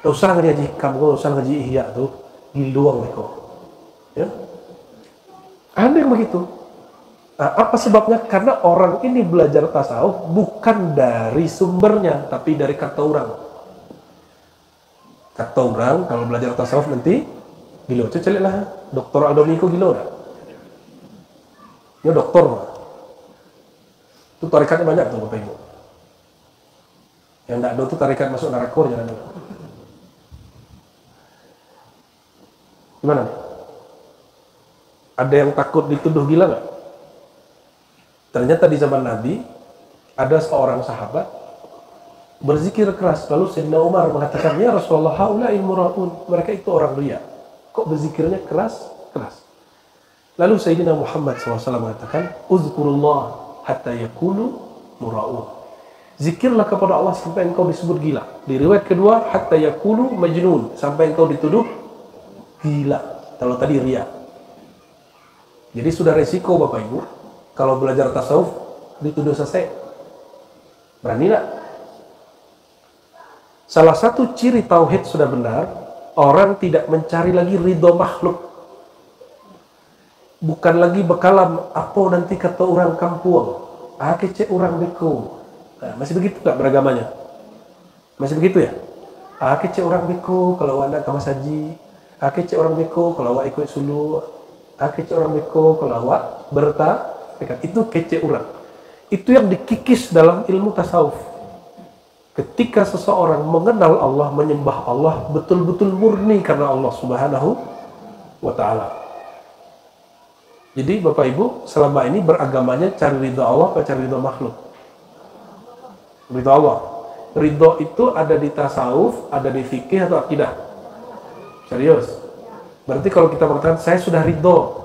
Gak usah ngaji kamu, gak usah ngaji ihya tuh, giluang mereka. Ya? Ada yang begitu. Nah, apa sebabnya? Karena orang ini belajar tasawuf bukan dari sumbernya, tapi dari kata orang. Kata orang, kalau belajar tasawuf nanti, gilo. Coba lah, Dr. Aldomiko gilo dah. Ya doktor mah. Itu tarikatnya banyak tuh Bapak Ibu. Yang tidak ada tuh tarikat masuk neraka jangan dulu. Gimana nih? Ada yang takut dituduh gila nggak? Ternyata di zaman Nabi ada seorang sahabat berzikir keras, lalu Sayyidina Umar mengatakan, ya Rasulullah, haula'il mura'un, mereka itu orang ria, kok berzikirnya keras? Lalu Sayyidina Muhammad SAW mengatakan, uzkurullah hatta yakulu mura'un, zikirlah kepada Allah sampai engkau disebut gila. Di riwayat kedua, hatta yakulu majnun, sampai engkau dituduh gila. Kalau tadi ria. Jadi sudah resiko Bapak Ibu, kalau belajar tasawuf dituduh sesek. Berani tak? Salah satu ciri tauhid sudah benar, orang tidak mencari lagi ridho makhluk. Bukan lagi bekalam, apa nanti kata orang kampung, kece orang beko. Nah, masih begitu tak beragamanya? Masih begitu ya? Kece orang beko kalau anak kamas haji, kece orang beko kalau awak ikut sulu, kece orang beko kalau awak itu kece orang. Itu yang dikikis dalam ilmu tasawuf. Ketika seseorang mengenal Allah, menyembah Allah betul-betul murni karena Allah Subhanahu wa ta'ala. Jadi Bapak Ibu selama ini beragamanya cari ridho Allah atau cari ridho makhluk? Ridho Allah. Ridho itu ada di tasawuf, ada di fikih atau akidah? Serius? Berarti kalau kita mengatakan saya sudah ridho.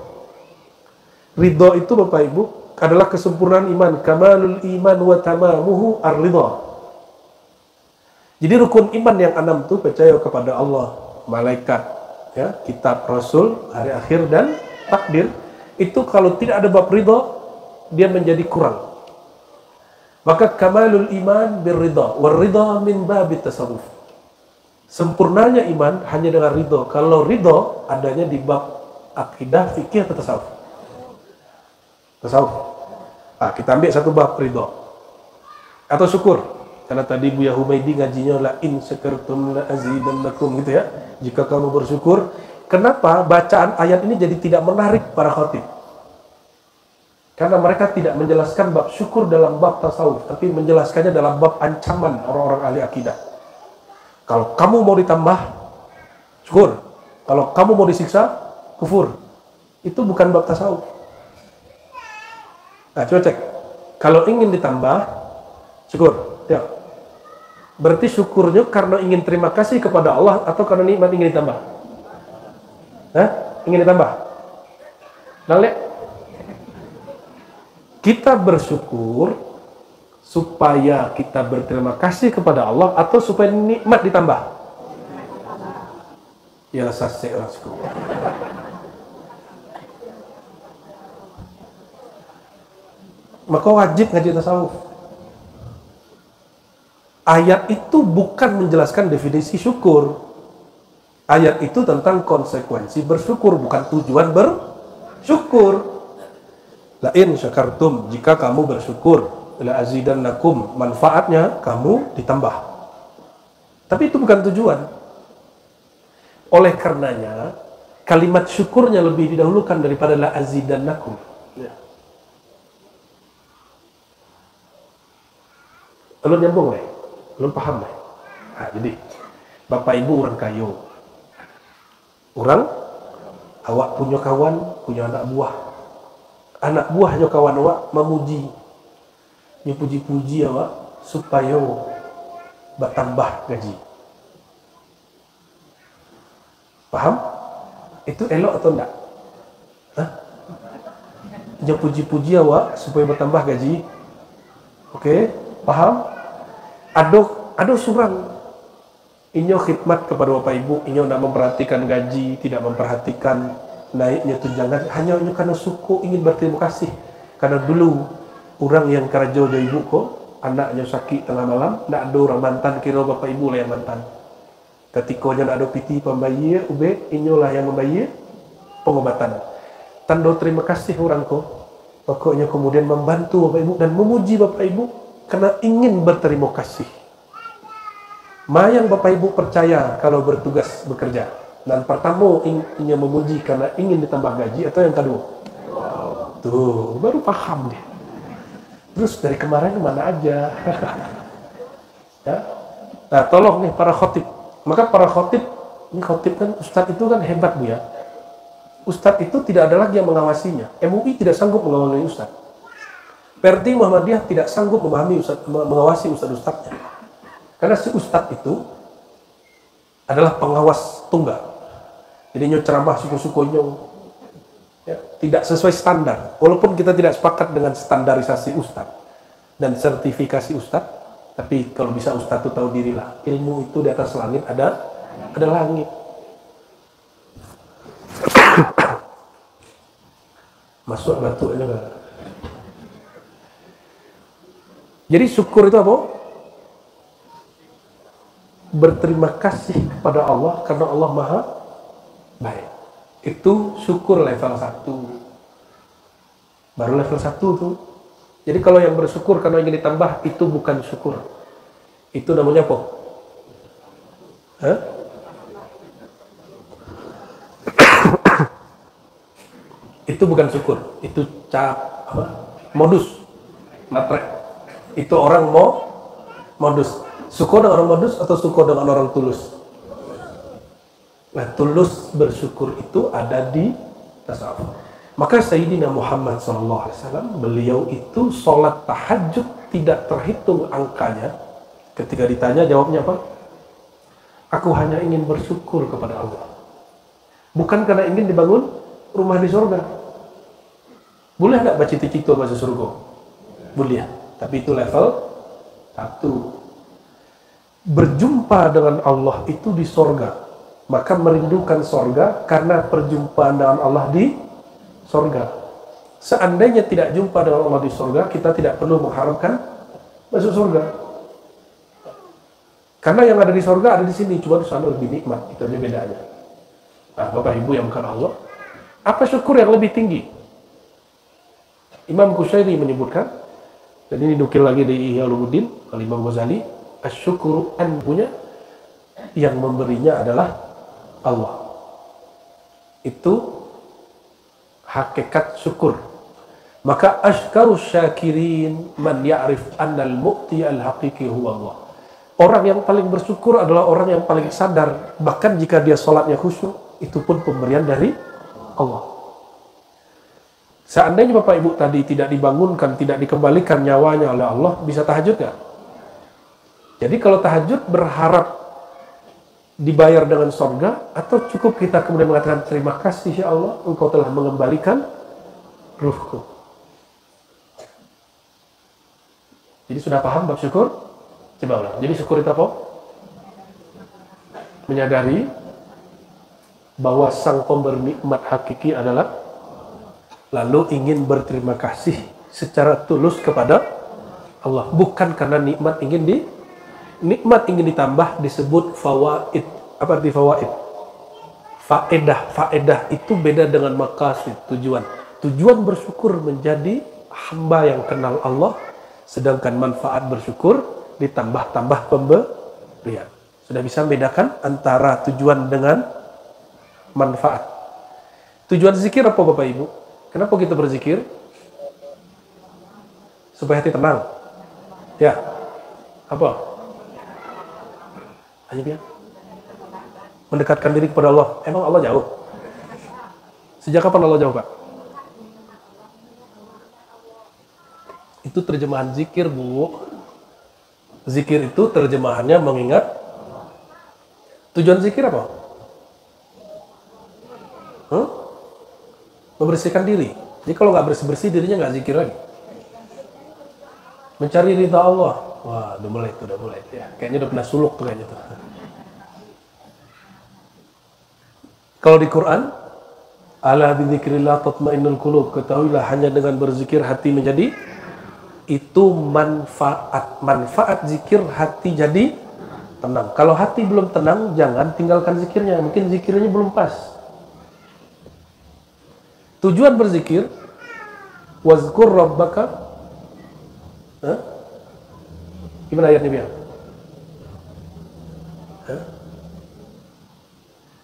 Ridho itu Bapak Ibu adalah kesempurnaan iman. Kamalul iman wa tamamuhu ar-ridho. Jadi rukun iman yang 6 itu percaya kepada Allah, malaikat, ya, kitab, rasul, hari akhir dan takdir. Itu kalau tidak ada bab ridho, dia menjadi kurang. Maka kamalul iman birridha, warridha min babit tasawuf. Sempurnanya iman hanya dengan ridho. Kalau ridho adanya di bab akidah, fikih atau tasawuf. Tasawuf. Kita ambil satu bab ridho. Atau syukur. Karena tadi Buya Humaydi ngajinya la in syakartum la azidannakum gitu ya. Jika kamu bersyukur, kenapa bacaan ayat ini jadi tidak menarik para khatib? Karena mereka tidak menjelaskan bab syukur dalam bab tasawuf, tapi menjelaskannya dalam bab ancaman orang-orang ahli akidah. Kalau kamu mau ditambah, syukur. Kalau kamu mau disiksa, kufur. Itu bukan bab tasawuf. Nah, coba cek. Kalau ingin ditambah, syukur. Ya. Berarti syukurnya karena ingin terima kasih kepada Allah atau karena nikmat ingin ditambah? Ingin ditambah? Nalek? Kita bersyukur supaya kita berterima kasih kepada Allah atau supaya nikmat ditambah? Ya sasek rasku. Maka wajib ngaji tasawuf. Ayat itu bukan menjelaskan definisi syukur. Ayat itu tentang konsekuensi bersyukur, bukan tujuan bersyukur. La in syakartum, jika kamu bersyukur, la azidannakum, manfaatnya kamu ditambah. Tapi itu bukan tujuan. Oleh karenanya, kalimat syukurnya lebih didahulukan daripada la azidannakum. Ya. Lu nyambung lah, lu paham lah. Nah, jadi bapak ibu orang kayu, orang awak punya kawan, punya anak buahnya kawan awak memuji, puji-puji awak supaya bertambah gaji. Paham? Itu elok atau enggak? Hah? Dia puji-puji awak supaya bertambah gaji. Oke, paham? Ada surang inyo khidmat kepada bapak ibu, inyo tidak memperhatikan gaji, tidak memperhatikan naiknya tunjangan, hanya inyo karena suku ingin berterima kasih. Karena dulu orang yang kerja jauh ibu kok, anaknya sakit tengah malam, tidak ada orang mantan, kira bapak ibu lah yang mantan. Ketika tidak ada piti pembayar, inyo lah yang membayar pengobatan. Tanda terima kasih orang kok, pokoknya kemudian membantu bapak ibu dan memuji bapak ibu karena ingin berterima kasih. Mayang bapak ibu percaya kalau bertugas bekerja. Dan pertama ingin memuji karena ingin ditambah gaji, atau yang kedua? Tuh, baru paham dia. Terus dari kemarin kemana aja? Ya? Nah, tolong nih para khotib. Maka para khotib, ini khotib kan, ustadz itu kan hebat Bu ya. Ustadz itu tidak ada lagi yang mengawasinya. MUI tidak sanggup mengawasi ustadz. Perdi Muhammadiyah tidak sanggup mengawasi ustadz-ustadznya. Karena si ustadz itu adalah pengawas tunggal. Jadi nyo ceramah suku-suku nyo ya, tidak sesuai standar. Walaupun kita tidak sepakat dengan standarisasi ustadz dan sertifikasi ustadz, tapi kalau bisa ustadz itu tahu dirilah. Ilmu itu di atas langit ada langit. Masuk batuk aja enggak. Jadi syukur itu apa? Berterima kasih kepada Allah karena Allah Maha baik. Itu syukur level 1. Baru level 1 tuh. Jadi kalau yang bersyukur karena ingin ditambah, itu bukan syukur. Itu namanya apa? Hah? Itu bukan syukur. Itu modus. Matre. Itu orang modus. Syukur dengan orang modus atau syukur dengan orang tulus? Nah, tulus bersyukur itu ada di tasawuf. Maka Sayyidina Muhammad SAW, beliau itu sholat tahajud tidak terhitung angkanya. Ketika ditanya, jawabnya apa? Aku hanya ingin bersyukur kepada Allah. Bukan karena ingin dibangun rumah di surga. Boleh nggak baca cita-cita masuk surga? Boleh. Tapi itu level 1. Berjumpa dengan Allah itu di sorga, maka merindukan sorga karena perjumpaan dengan Allah di sorga. Seandainya tidak jumpa dengan Allah di sorga, kita tidak perlu mengharapkan masuk sorga. Karena yang ada di sorga ada di sini, cuma di sana lebih nikmat. Itu aja bedanya. Nah, Bapak Ibu yang bukan Allah, apa syukur yang lebih tinggi? Imam Qushairi menyebutkan, dan ini nukil lagi dari Ihya Ulumuddin, Imam Ghazali, asyukuru an punya yang memberinya adalah Allah. Itu hakikat syukur. Maka asykaru syakirin man ya'rif annal mu'ti al-haqiqi huwa Allah. Orang yang paling bersyukur adalah orang yang paling sadar, bahkan jika dia sholatnya khusyuk, itu pun pemberian dari Allah. Seandainya Bapak Ibu tadi tidak dibangunkan, tidak dikembalikan nyawanya oleh Allah, bisa tahajud nggak? Jadi kalau tahajud berharap dibayar dengan surga, atau cukup kita kemudian mengatakan terima kasih ya Allah, Engkau telah mengembalikan ruhku. Jadi sudah paham bab syukur? Coba ulang. Jadi syukur itu apa? Menyadari bahwa sang pemberi nikmat hakiki adalah, lalu ingin berterima kasih secara tulus kepada Allah, bukan karena nikmat ingin ditambah, disebut fawaid. Apa arti fawaid? Faedah itu beda dengan maqasid, tujuan. Tujuan bersyukur menjadi hamba yang kenal Allah, sedangkan manfaat bersyukur ditambah-tambah pemberian. Sudah bisa membedakan antara tujuan dengan manfaat. Tujuan zikir apa Bapak Ibu? Kenapa kita berzikir? Supaya hati tenang. Ya. Apa? Hanya dia. Mendekatkan diri kepada Allah. Emang Allah jauh? Sejak kapan Allah jauh, Pak? Itu terjemahan zikir, Bu. Zikir itu terjemahannya mengingat. Tujuan zikir apa? Membersihkan diri. Jadi kalau nggak bersih-bersih, dirinya nggak zikir lagi. Mencari ridha Allah. Wah, udah mulai ya. Kayaknya udah pernah suluk tuh kayaknya tuh. Kalau di Quran, ala bidzikrillah tatmainnul qulub, ketahuilah hanya dengan berzikir hati menjadi, itu manfaat zikir hati jadi tenang. Kalau hati belum tenang, jangan tinggalkan zikirnya, mungkin zikirnya belum pas. Tujuan berzikir, wazkur rabbaka. Gimana ayatnya biar?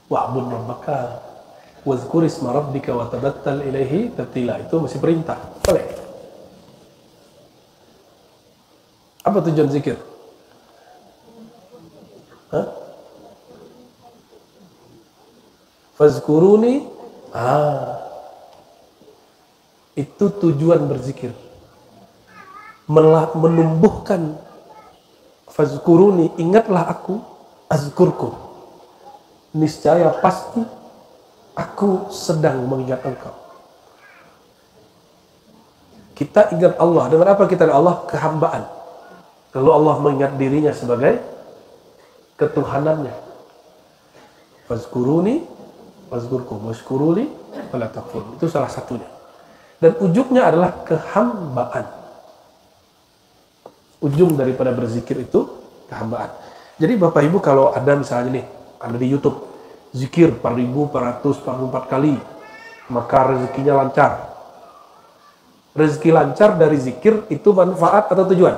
Wa'bud rabbaka wazkur isma rabbika wa tabattal ilaihi tabtila. Itu masih perintah. Boleh. Apa tujuan zikir? Fazkuruni. Itu tujuan berzikir. Menumbuhkan fazkuruni, ingatlah aku, azkurku. Niscaya pasti aku sedang mengingat engkau. Kita ingat Allah. Dengan apa kita ingat Allah? Kehambaan. Lalu Allah mengingat dirinya sebagai ketuhanannya. Fazkuruni wazkurkum washkuruli wala takfurun. Itu salah satunya. Dan ujungnya adalah kehambaan. Ujung daripada berzikir itu kehambaan. Jadi Bapak Ibu kalau ada misalnya nih, ada di YouTube, zikir 4.444 kali, maka rezekinya lancar. Rezeki lancar dari zikir itu manfaat atau tujuan?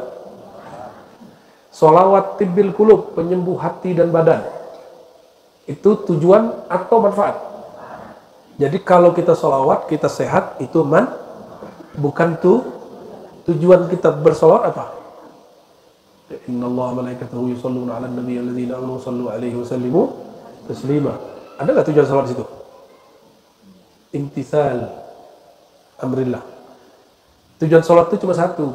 Sholawat tibbil qulub, penyembuh hati dan badan. Itu tujuan atau manfaat? Jadi kalau kita sholawat, kita sehat, itu bukan tujuan kita bersolawat apa? Innallaha malaikatahu yusholluna 'alan nabiyyi alladzina amanu shallu 'alaihi wa sallimu taslima. Ada nggak tujuan salat di situ? Imtisal amrillah. Tujuan salat itu cuma satu,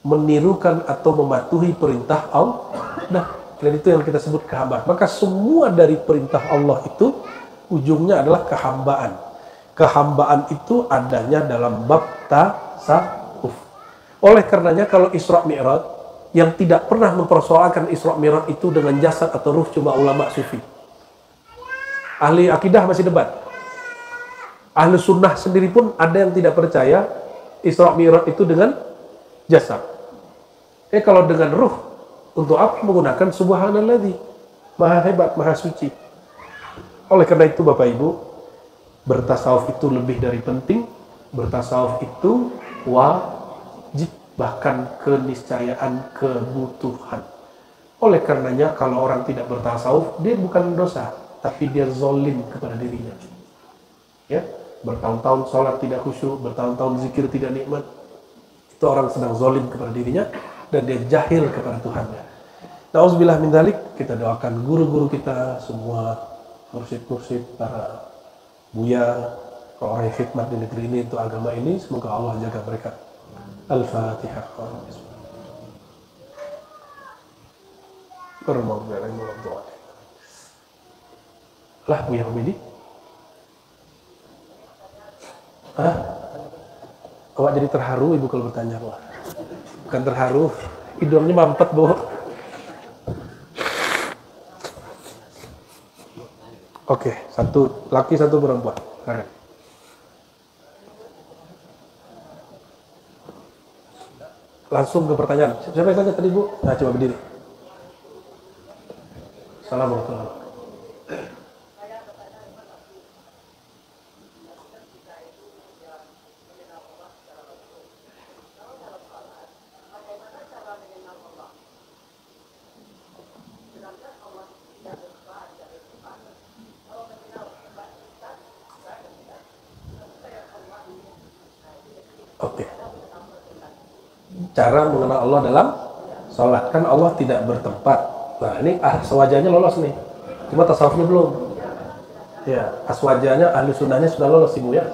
menirukan atau mematuhi perintah Allah. Nah, dan itu yang kita sebut kehambaan. Maka semua dari perintah Allah itu ujungnya adalah kehambaan. Kehambaan itu adanya dalam bab tasawuf. Oleh karenanya kalau Isra Mi'raj, yang tidak pernah mempersoalkan Isra Mi'raj itu dengan jasad atau ruh cuma ulama sufi. Ahli akidah masih debat. Ahli sunnah sendiri pun ada yang tidak percaya Isra Mi'raj itu dengan jasad. Kalau dengan ruh, untuk apa menggunakan subhanalladzi, maha hebat, maha suci. Oleh karena itu Bapak Ibu, bertasawuf itu lebih dari penting. Bertasawuf itu wajib, bahkan keniscayaan, kebutuhan. Oleh karenanya kalau orang tidak bertasawuf, dia bukan dosa, tapi dia zolim kepada dirinya. Ya, bertahun-tahun sholat tidak khusyuk, bertahun-tahun zikir tidak nikmat, itu orang sedang zolim kepada dirinya dan dia jahil kepada Tuhannya. Nauzubillah min dzalik. Kita doakan guru-guru kita semua, mursyid-mursyid, para buya, orang yang khidmat di negeri ini untuk agama ini, semoga Allah jaga mereka. Al-Fatihah. Lah, Buya Humidi? Awak jadi terharu Ibu kalau bertanya, Pak? Bukan terharu, hidungnya mampet, Bu. Oke, satu laki, satu perempuan. Silakan. Langsung ke pertanyaan. Siapa yang tanya tadi, Bu? Nah, coba berdiri. Assalamualaikum. Oke. Cara mengenal Allah dalam sholat, kan Allah tidak bertempat. Nah ini aswajanya lolos nih, cuma tasawufnya belum. Ya, aswajanya ahli sunnahnya sudah lolos ibu ya.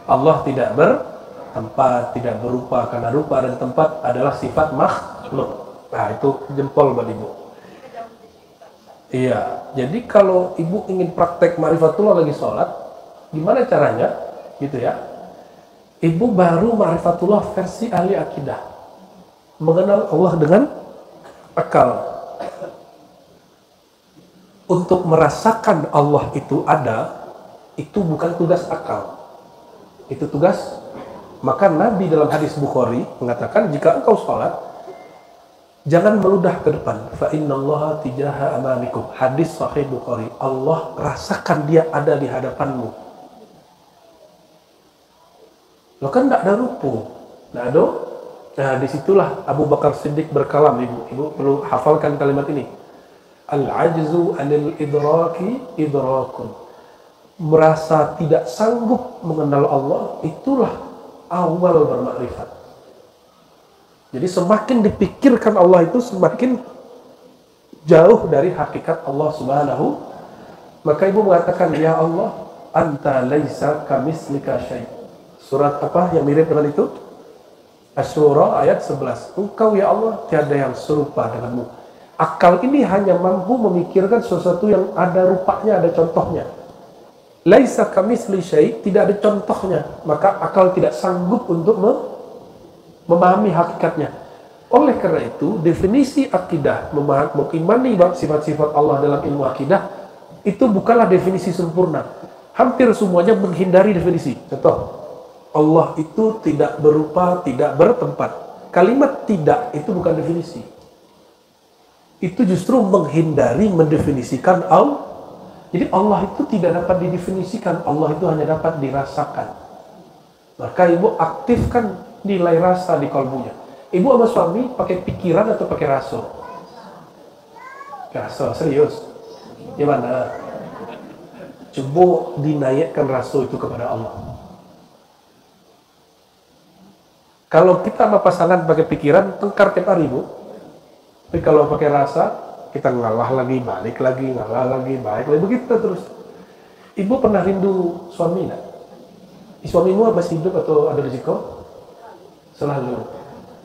Allah tidak bertempat, tidak berupa, karena rupa dan tempat adalah sifat makhluk. Nah itu jempol buat ibu. Iya, jadi kalau ibu ingin praktek ma'rifatullah lagi sholat, gimana caranya? Gitu ya. Ibu baru ma'rifatullah versi ahli akidah. Mengenal Allah dengan akal. Untuk merasakan Allah itu ada, itu bukan tugas akal. Itu tugas. Maka Nabi dalam hadis Bukhari mengatakan, jika engkau sholat, jangan meludah ke depan. Fa innallaha tijaha amamikum. Hadis sahih Bukhari. Allah rasakan dia ada di hadapanmu. Lo kan tidak ada rupu. Tidak ada. Nah disitulah Abu Bakar Siddiq berkalam. Ibu perlu hafalkan kalimat ini. Al-ajzu anil idraki idrakun. Merasa tidak sanggup mengenal Allah, itulah awal bermakrifat. Jadi semakin dipikirkan Allah itu semakin jauh dari hakikat Allah Subhanahu. Maka ibu mengatakan, ya Allah, anta laisa kamislika syai'. Surat apa yang mirip dengan itu? Asy-Syura ayat 11. Engkau ya Allah tiada yang serupa denganmu. Akal ini hanya mampu memikirkan sesuatu yang ada rupanya, ada contohnya. Laisa kamitsli syai', tidak ada contohnya, maka akal tidak sanggup untuk memahami hakikatnya. Oleh karena itu, definisi akidah, mengimani sifat-sifat Allah dalam ilmu akidah, itu bukanlah definisi sempurna. Hampir semuanya menghindari definisi. Contoh, Allah itu tidak berupa, tidak bertempat. Kalimat tidak itu bukan definisi. Itu justru menghindari mendefinisikan Allah. Jadi Allah itu tidak dapat didefinisikan, Allah itu hanya dapat dirasakan. Maka ibu aktifkan nilai rasa di kalbunya. Ibu sama suami pakai pikiran atau pakai rasa? Rasa, serius. Gimana? Coba dinaikkan rasa itu kepada Allah. Kalau kita sama pasangan pakai pikiran, tengkar tiap hari ibu. Tapi kalau pakai rasa, kita ngalah lagi, balik lagi, ngalah lagi, balik lagi, begitu terus. Ibu pernah rindu suami enggak? Suamimu masih hidup atau ada risiko?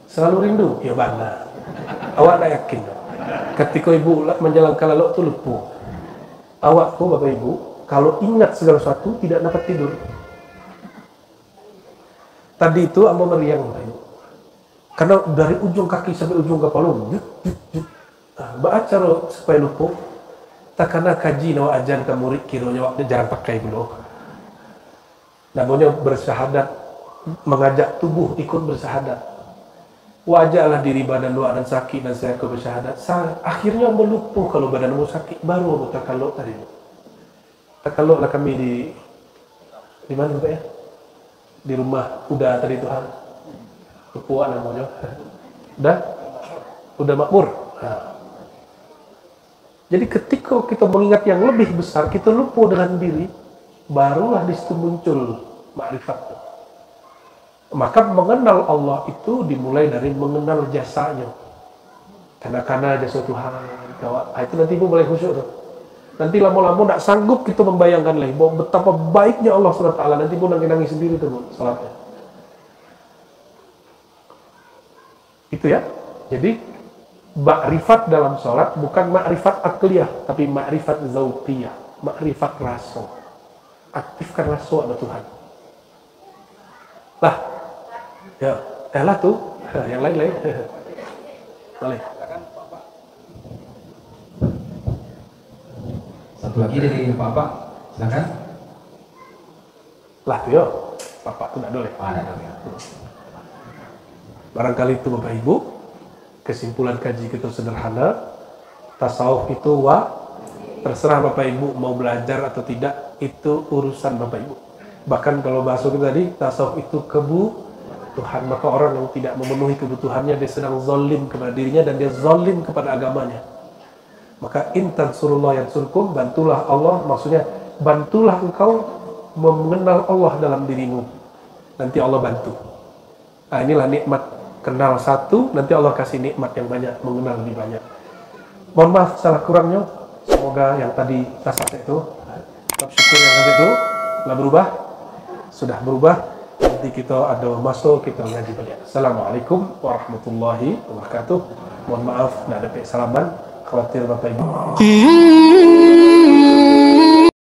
Selalu rindu? Ya benar. Awak tak yakin? Ketika ibu menjalankan lalu itu lupa. Awakku bapak ibu, kalau ingat segala sesuatu tidak dapat tidur. Tadi itu amba meriang bapak ibu. Karena dari ujung kaki sampai ujung kepala, baca supaya lupa. Tak kena kaji nawa ajan ke murid kiranya waktu jangan pakai dulu. Namanya bersyahadat, mengajak tubuh ikut bersyahadat. Wajarlah diri badan luar dan sakit dan saya ke bersyahadat. Akhirnya melupa kalau badanmu sakit, baru takaluk tadi. Takaluklah kami di mana Pak ya? Di rumah udah tadi Tuhan. Kepuan namanya. Udah makmur. Nah. Jadi ketika kita mengingat yang lebih besar, kita lupa dengan diri, barulah di situ muncul makrifat. Maka mengenal Allah itu dimulai dari mengenal jasanya. Karena jasa Tuhan. Itu nanti ibu mulai khusyuk tuh. Nanti lama-lama tak sanggup kita membayangkan lagi bahwa betapa baiknya Allah SWT. Nanti pun nangis sendiri tuh salatnya. Itu ya. Jadi makrifat dalam sholat bukan makrifat akliyah, tapi makrifat zauqiyah, makrifat rasa. Aktifkan rasa ada Tuhan. Lah, ya, lah tuh, yang lain. Boleh. Satu lagi dari Bapak, silakan. Lah tuh yo, Bapak tuh tidak boleh. Ya. Barangkali itu Bapak Ibu, kesimpulan kaji kita sederhana, tasawuf itu terserah Bapak Ibu mau belajar atau tidak, itu urusan Bapak Ibu. Bahkan kalau bahasa kita tadi, tasawuf itu kebutuhan, maka orang yang tidak memenuhi kebutuhannya, dia sedang zalim kepada dirinya dan dia zalim kepada agamanya. Maka intan surullah yang surkum, bantulah Allah, maksudnya bantulah engkau mengenal Allah dalam dirimu. Nanti Allah bantu. Nah, inilah nikmat kenal satu, nanti Allah kasih nikmat yang banyak, mengenal lebih banyak. Mohon maaf salah kurangnya. Semoga yang tadi nasihat itu, syukur yang tadi itu telah berubah, sudah berubah. Nanti kita ada masuk, kita ngaji balik. Assalamualaikum warahmatullahi wabarakatuh. Mohon maaf, tidak ada salaman, khawatir Bapak Ibu.